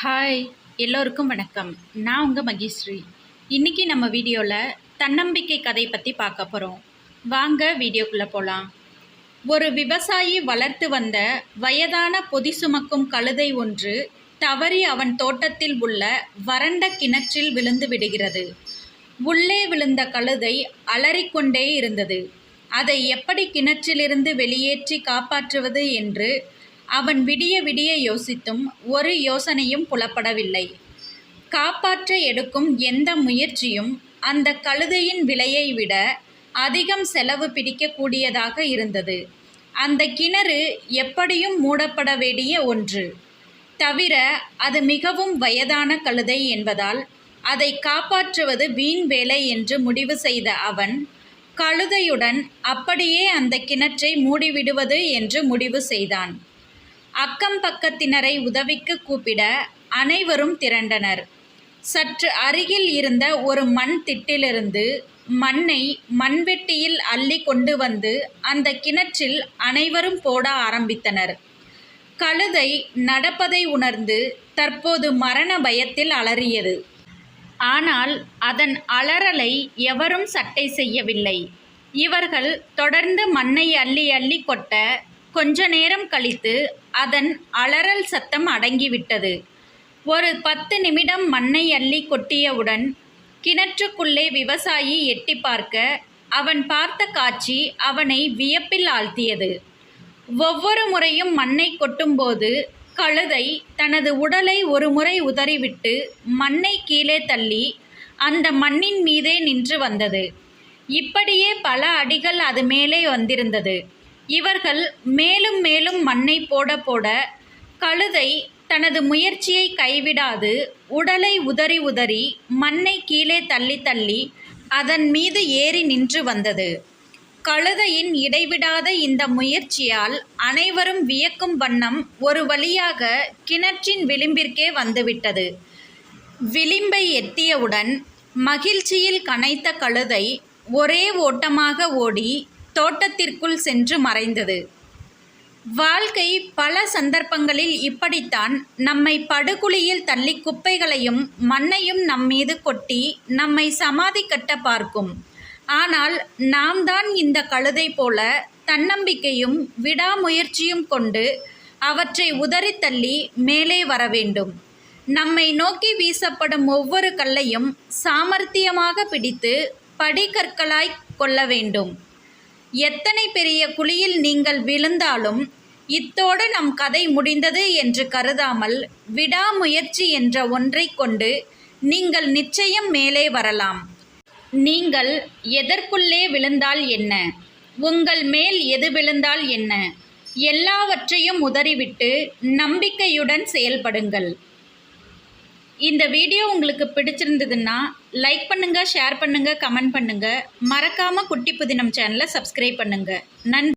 Hi, எல்லோருக்கும் வணக்கம். நான் உங்கள் மகேஸ்ரீ. இன்றைக்கி நம்ம வீடியோவில் தன்னம்பிக்கை கதை பற்றி பார்க்க போகிறோம். வாங்க வீடியோக்குள்ளே போகலாம். ஒரு விவசாயி வளர்த்து வந்த வயதான பொதி சுமக்கும் கழுதை ஒன்று தவறி அவன் தோட்டத்தில் உள்ள வறண்ட கிணற்றில் விழுந்து விடுகிறது. உள்ளே விழுந்த கழுதை அலறிக்கொண்டே இருந்தது. அதை எப்படி கிணற்றிலிருந்து வெளியேற்றி காப்பாற்றுவது என்று அவன் விடிய விடிய யோசித்தும் ஒரு யோசனையும் புலப்படவில்லை. காப்பாற்ற எடுக்கும் எந்த முயற்சியும் அந்த கழுதையின் விலையை விட அதிகம் செலவு பிடிக்கக்கூடியதாக இருந்தது. அந்த கிணறு எப்படியும் மூடப்பட வேண்டிய ஒன்று. தவிர அது மிகவும் வயதான கழுதை என்பதால் அதை காப்பாற்றுவது வீண் வேலை என்று முடிவு செய்த அவன் கழுதையுடன் அப்படியே அந்த கிணற்றை மூடிவிடுவது என்று முடிவு செய்தான். அக்கம் பக்கத்தினரை உதவிக்கு கூப்பிட அனைவரும் திரண்டனர். சற்று அருகில் இருந்த ஒரு மண் திட்டிலிருந்து மண்ணை மண்வெட்டியில் அள்ளி கொண்டு வந்து அந்த கிணற்றில் அனைவரும் போட ஆரம்பித்தனர். கழுதை நடப்பதை உணர்ந்து தற்போது மரண பயத்தில் அலறியது. ஆனால் அதன் அலறலை எவரும் சட்டை செய்யவில்லை. இவர்கள் தொடர்ந்து மண்ணை அள்ளி அள்ளி கொட்ட கொஞ்ச நேரம் கழித்து அதன் அலறல் சத்தம் அடங்கிவிட்டது. ஒரு 10 நிமிடம் மண்ணை அள்ளி கொட்டியவுடன் கிணற்றுக்குள்ளே விவசாயி எட்டி பார்க்க அவன் பார்த்த காட்சி அவனை வியப்பில் ஆழ்த்தியது. ஒவ்வொரு முறையும் மண்ணை கொட்டும்போது கழுதை தனது உடலை ஒரு முறை உதறிவிட்டு மண்ணை கீழே தள்ளி அந்த மண்ணின் மீதே நின்று வந்தது. இப்படியே பல அடிகள் அது மேலே வந்திருந்தது. இவர்கள் மேலும் மேலும் மண்ணை போட போட கழுதை தனது முயற்சியை கைவிடாது உடலை உதறி உதறி மண்ணை கீழே தள்ளி தள்ளி அதன் மீது ஏறி நின்று வந்தது. கழுதையின் இடைவிடாத இந்த முயற்சியால் அனைவரும் வியக்கும் வண்ணம் ஒரு வழியாக கிணற்றின் விளிம்பிற்கே வந்துவிட்டது. விளிம்பை எட்டியவுடன் மகிழ்ச்சியில் கனைத்த கழுதை ஒரே ஓட்டமாக ஓடி தோட்டத்திற்குள் சென்று மறைந்தது. வாழ்க்கை பல சந்தர்ப்பங்களில் இப்படித்தான் நம்மை படுகுழியில் தள்ளி குப்பைகளையும் மண்ணையும் நம்மீது கொட்டி நம்மை சமாதி கட்ட பார்க்கும். ஆனால் நாம் தான் இந்த கழுதை போல தன்னம்பிக்கையும் விடாமுயற்சியும் கொண்டு அவற்றை உதறி தள்ளி மேலே வர வேண்டும். நம்மை நோக்கி வீசப்படும் ஒவ்வொரு கல்லையும் சாமர்த்தியமாக பிடித்து படிக்கற்களாய் கொள்ள வேண்டும். எத்தனை பெரிய குழியில் நீங்கள் விழுந்தாலும் இத்தோடு நம் கதை முடிந்தது என்று கருதாமல் விடாமுயற்சி என்ற ஒன்றை கொண்டு நீங்கள் நிச்சயம் மேலே வரலாம். நீங்கள் எதற்குள்ளே விழுந்தால் என்ன, உங்கள் மேல் எது விழுந்தால் என்ன, எல்லாவற்றையும் உதறிவிட்டு நம்பிக்கையுடன் செயல்படுங்கள். இந்த வீடியோ உங்களுக்கு பிடிச்சிருந்ததுன்னா லைக் பண்ணுங்கள், ஷேர் பண்ணுங்கள், கமெண்ட் பண்ணுங்கள். மறக்காமல் குட்டி புதினம் சேனலை சப்ஸ்கிரைப் பண்ணுங்கள். நன்றி.